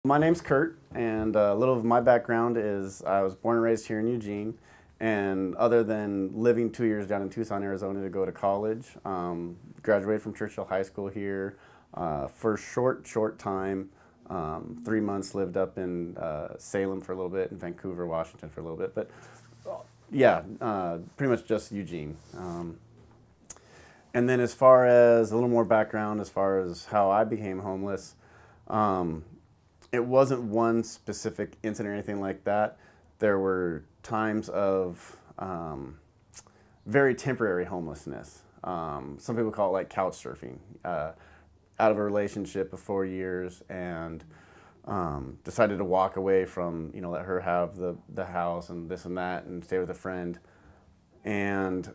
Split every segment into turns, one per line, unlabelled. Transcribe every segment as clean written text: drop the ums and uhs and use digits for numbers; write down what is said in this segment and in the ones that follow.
My name's Kurt, and a little of my background is I was born and raised here in Eugene, and other than living 2 years down in Tucson, Arizona to go to college, graduated from Churchill High School here for a short time. 3 months lived up in Salem for a little bit, and Vancouver, Washington for a little bit, but yeah, pretty much just Eugene. And then as far as a little more background, as far as how I became homeless, it wasn't one specific incident or anything like that. There were times of very temporary homelessness. Some people call it like couch surfing. Out of a relationship of 4 years and decided to walk away from, let her have the house and this and that and stay with a friend. And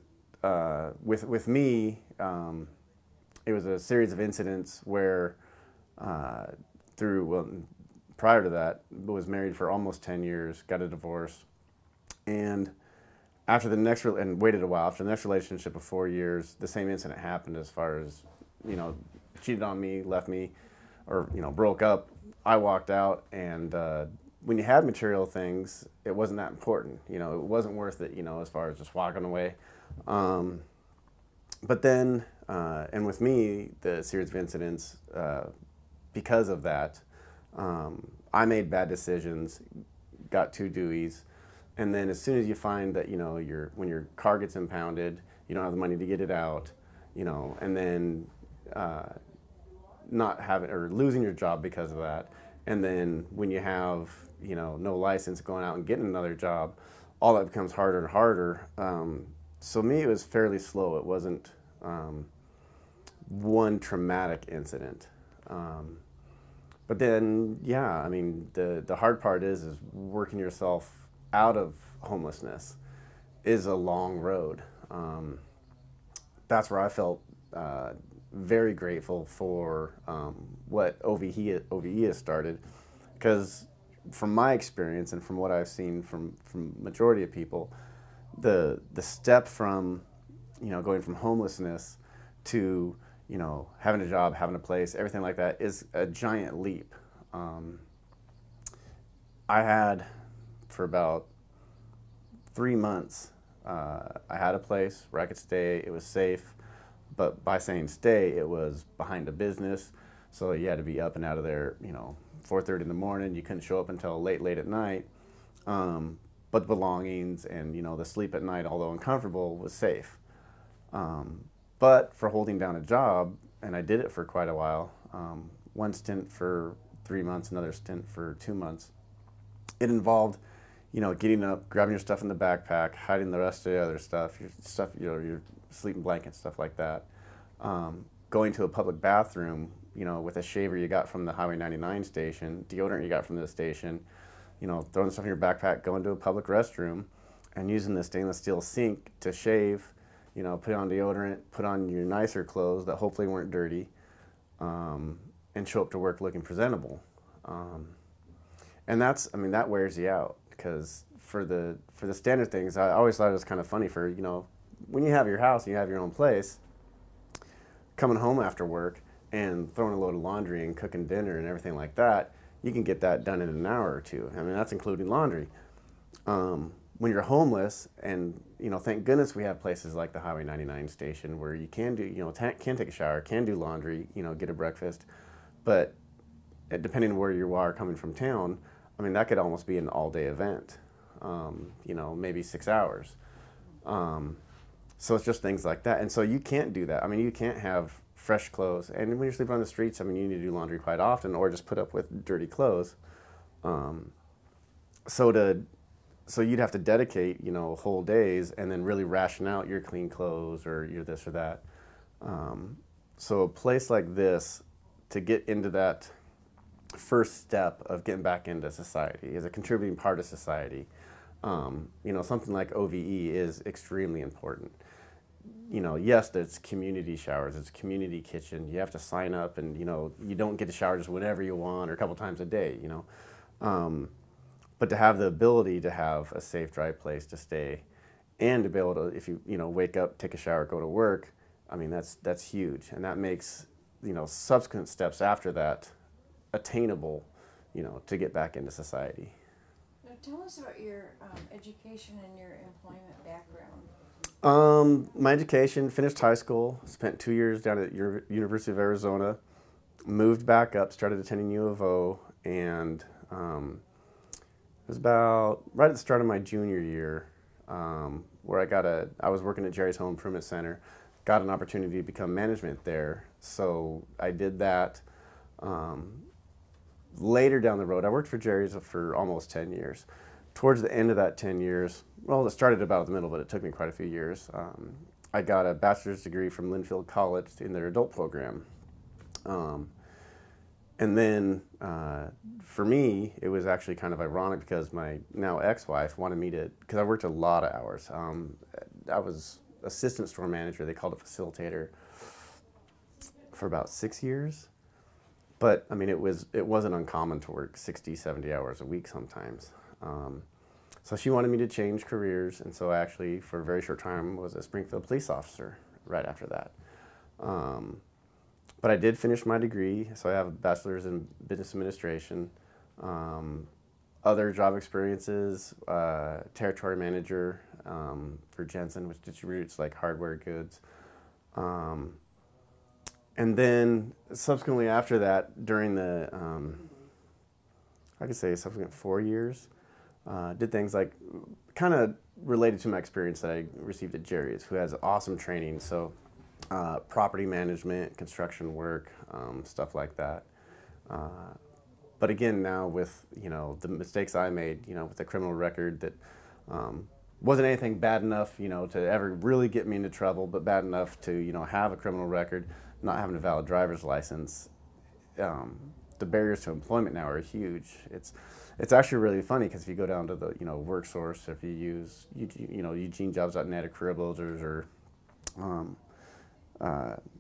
with me, it was a series of incidents where prior to that, was married for almost 10 years, got a divorce, and waited a while. After the next relationship of 4 years, the same incident happened as far as, cheated on me, left me, or, broke up. I walked out, and when you have material things, it wasn't that important. It wasn't worth it, as far as just walking away. But then, and with me, the series of incidents, because of that, I made bad decisions, got 2 Deweys, and then as soon as you find that, when your car gets impounded, you don't have the money to get it out, and then not having or losing your job because of that, and then when you have, no license, going out and getting another job, all that becomes harder and harder. So me, it was fairly slow. It wasn't one traumatic incident. But then, yeah, I mean, the hard part is working yourself out of homelessness is a long road. That's where I felt very grateful for what OVE has started, because from my experience and from what I've seen from majority of people, the step from, going from homelessness to having a job, having a place, everything like that is a giant leap. I had, for about 3 months, I had a place where I could stay. It was safe, but by saying stay, it was behind a business, so you had to be up and out of there, 4:30 in the morning. You couldn't show up until late at night. But the belongings and, the sleep at night, although uncomfortable, was safe. But for holding down a job, and I did it for quite a while, one stint for 3 months, another stint for 2 months, it involved, getting up, grabbing your stuff in the backpack, hiding the rest of the other stuff, your sleeping blanket, stuff like that, going to a public bathroom, with a shaver you got from the Highway 99 station, deodorant you got from the station, throwing stuff in your backpack, going to a public restroom, and using the stainless steel sink to shave, put on deodorant, put on your nicer clothes that hopefully weren't dirty, and show up to work looking presentable. And that wears you out, because for the standard things, I always thought it was kind of funny for, when you have your house and you have your own place, coming home after work and throwing a load of laundry and cooking dinner and everything like that, you can get that done in an hour or two. I mean, that's including laundry. When you're homeless, and thank goodness we have places like the Highway 99 station where you can do, can take a shower, can do laundry, get a breakfast, but depending on where you are coming from town, I mean, that could almost be an all-day event, maybe 6 hours. So it's just things like that, and so you can't do that. I mean, you can't have fresh clothes, and when you're sleeping on the streets, I mean, you need to do laundry quite often, or just put up with dirty clothes. So you'd have to dedicate, whole days, and then really ration out your clean clothes or your this or that. So a place like this, to get into that first step of getting back into society, as a contributing part of society, something like OVE is extremely important. Yes, there's community showers, it's a community kitchen. You have to sign up, and you don't get to shower just whenever you want or a couple times a day. But to have the ability to have a safe, dry place to stay, and to be able to, if you wake up, take a shower, go to work, I mean, that's huge, and that makes subsequent steps after that attainable you know, to get back into society.
Now tell us about your education and your employment background.
My education, finished high school, spent 2 years down at University of Arizona, moved back up, started attending U of O, and it was about right at the start of my junior year where I was working at Jerry's Home Improvement Center, got an opportunity to become management there. So I did that. Later down the road, I worked for Jerry's for almost 10 years. Towards the end of that 10 years, well, it started about the middle, but it took me quite a few years. I got a bachelor's degree from Linfield College in their adult program. And then for me, it was actually kind of ironic because my now ex-wife wanted me to, because I worked a lot of hours. I was assistant store manager, they called it facilitator, for about 6 years. But I mean, it wasn't uncommon to work 60, 70 hours a week sometimes. So she wanted me to change careers, and so I actually, for a very short time, was a Springfield police officer right after that. But I did finish my degree, so I have a bachelor's in business administration. Other job experiences, territory manager for Jensen, which distributes like hardware goods. And then subsequently after that, during the, I could say subsequent 4 years, did things like kind of related to my experience that I received at Jerry's, who has awesome training. So property management, construction work, stuff like that. But again, now with, you know, the mistakes I made, you know, with the criminal record that wasn't anything bad enough, you know, to ever really get me into trouble, but bad enough to, you know, have a criminal record, not having a valid driver's license. The barriers to employment now are huge. It's actually really funny because if you go down to the, you know, WorkSource, if you use, you know, EugeneJobs.net or Career Builders, or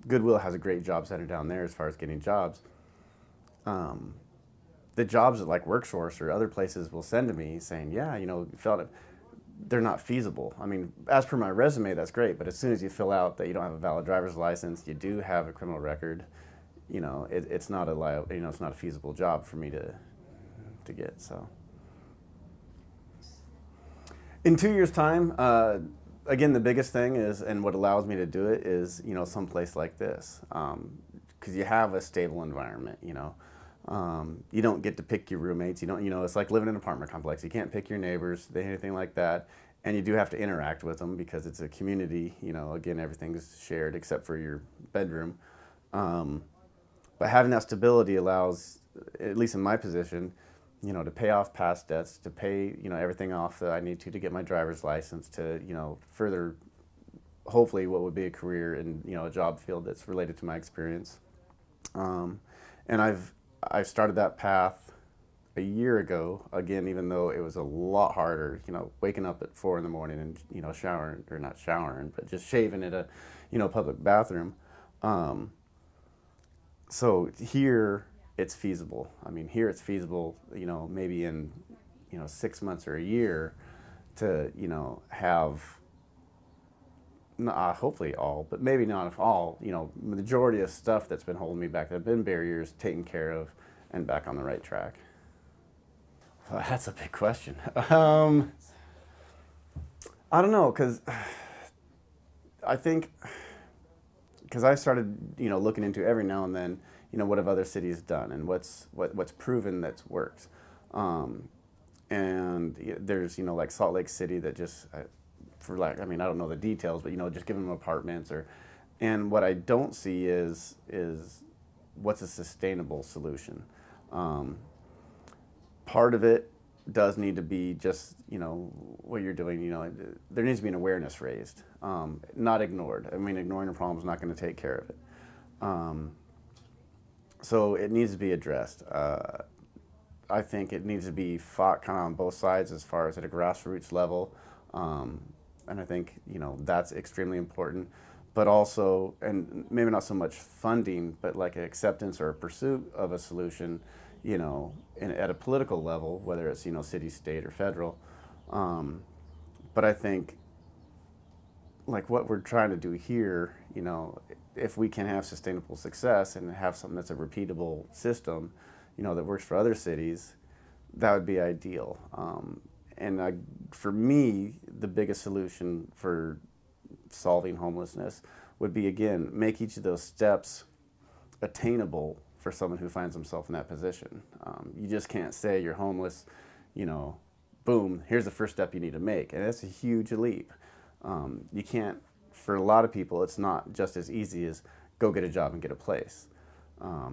Goodwill has a great job center down there as far as getting jobs. The jobs that like WorkSource or other places will send to me saying, yeah, you know, they're not feasible. I mean, as per my resume, that's great, but as soon as you fill out that you don't have a valid driver's license, you do have a criminal record, you know, it's not it's not a feasible job for me to get. So, in 2 years' time, again, the biggest thing is, and what allows me to do it is, you know, some place like this, because you have a stable environment. You know, you don't get to pick your roommates. You don't, you know, it's like living in an apartment complex. You can't pick your neighbors, anything like that, and you do have to interact with them because it's a community. You know, again, everything's shared except for your bedroom. But having that stability allows, at least in my position, you know, to pay off past debts, to pay, you know, everything off that I need to get my driver's license, to, you know, further, hopefully, what would be a career in, you know, a job field that's related to my experience. And I've started that path a year ago, again, even though it was a lot harder, you know, waking up at 4 in the morning and, you know, showering, or not showering, but just shaving at a, you know, public bathroom. So here it's feasible. I mean, here it's feasible, you know, maybe in, you know, 6 months or a year to, you know, have, hopefully all, but maybe not all, you know, majority of stuff that's been holding me back, that have been barriers, taken care of, and back on the right track. Well, that's a big question. I don't know, because I think, because I started, you know, looking into every now and then, you know, what have other cities done and what's proven that's works. And there's, you know, like Salt Lake City that just, for like, I mean, I don't know the details, but, you know, just giving them apartments, or, and what I don't see is what's a sustainable solution. Part of it does need to be just, you know, what you're doing, you know, there needs to be an awareness raised, not ignored. I mean, ignoring a problem is not going to take care of it. So it needs to be addressed. I think it needs to be fought kind of on both sides as far as at a grassroots level. And I think, you know, that's extremely important. But also, and maybe not so much funding, but like an acceptance or a pursuit of a solution, you know, at a political level, whether it's, you know, city, state, or federal. But I think, like what we're trying to do here, you know, if we can have sustainable success and have something that's a repeatable system, that works for other cities, that would be ideal. For me, the biggest solution for solving homelessness would be, again, make each of those steps attainable for someone who finds himself in that position. You just can't say you're homeless, boom, here's the first step you need to make. And that's a huge leap. You can't, for a lot of people, it's not just as easy as go get a job and get a place. A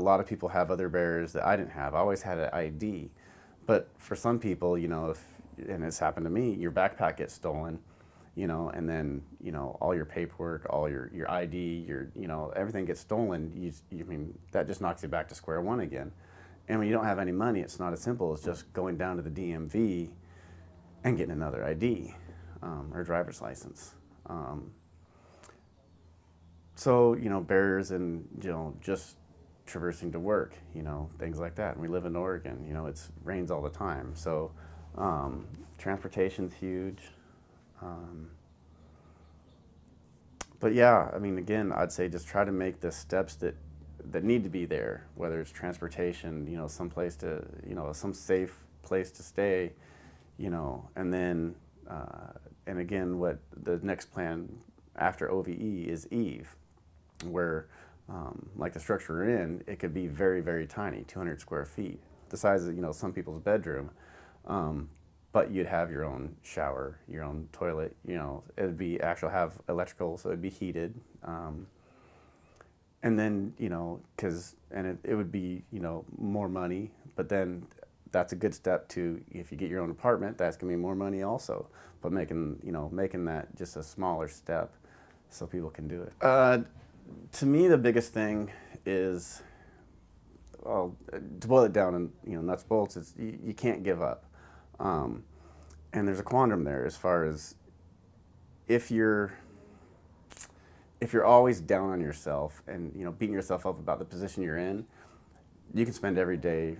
lot of people have other barriers that I didn't have. I always had an ID. But for some people, and it's happened to me, your backpack gets stolen, and then, all your paperwork, all your ID, everything gets stolen. That just knocks you back to square one again. And when you don't have any money, it's not as simple as just going down to the DMV and getting another ID or driver's license. Barriers and, just traversing to work, things like that. And we live in Oregon, it rains all the time. So transportation's huge. But yeah, again, I'd say just try to make the steps that need to be there, whether it's transportation, some place to, some safe place to stay, and then, and again, what the next plan after OVE is EVE, where like the structure we're in, it could be very, very tiny, 200 square feet, the size of, some people's bedroom. But you'd have your own shower, your own toilet, it'd be have electrical, so it'd be heated. And then, it would be, more money, but then that's a good step to, if you get your own apartment, that's gonna be more money also. But making that just a smaller step so people can do it. To me, the biggest thing is, to boil it down in nuts and bolts, is you can't give up. And there's a quandrum there as far as if you're always down on yourself and beating yourself up about the position you're in, you can spend every day,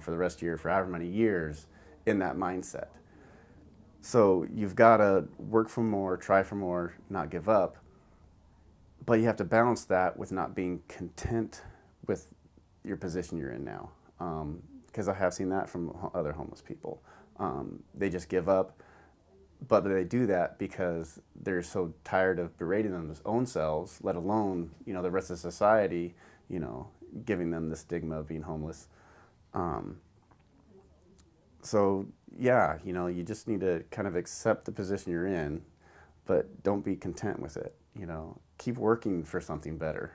for the rest of your, for however many years, in that mindset. So you've got to work for more, try for more, not give up. But you have to balance that with not being content with your position you're in now. Because I have seen that from other homeless people. They just give up, but they do that because they're so tired of berating their own selves, let alone, the rest of society, giving them the stigma of being homeless. So yeah, you just need to kind of accept the position you're in, but don't be content with it. Keep working for something better.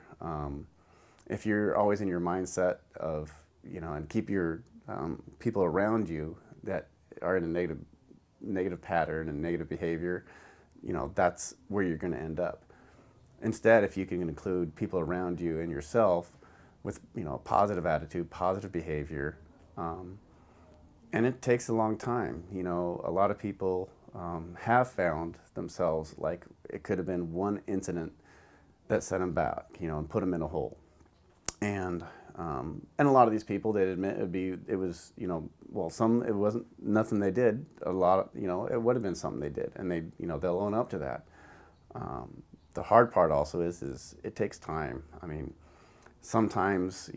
If you're always in your mindset of, and keep your people around you that are in a negative pattern and negative behavior, that's where you're going to end up. Instead, if you can include people around you and yourself with, a positive attitude, positive behavior, and it takes a long time. A lot of people have found themselves, like, it could have been one incident that set them back, and put them in a hole. And a lot of these people, they'd admit it wasn't nothing they did. A lot of, it would have been something they did, and they'll own up to that. The hard part also is it takes time. Sometimes,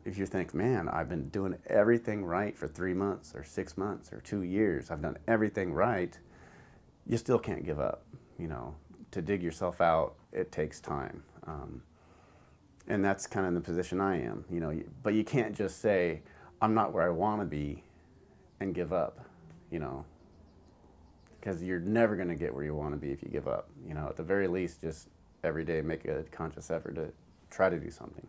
if you think, man, I've been doing everything right for 3 months or 6 months or 2 years, I've done everything right, you still can't give up. To dig yourself out, it takes time. And that's kind of the position I am, but you can't just say, I'm not where I want to be and give up, because you're never going to get where you want to be if you give up. At the very least, just every day make a conscious effort to try to do something.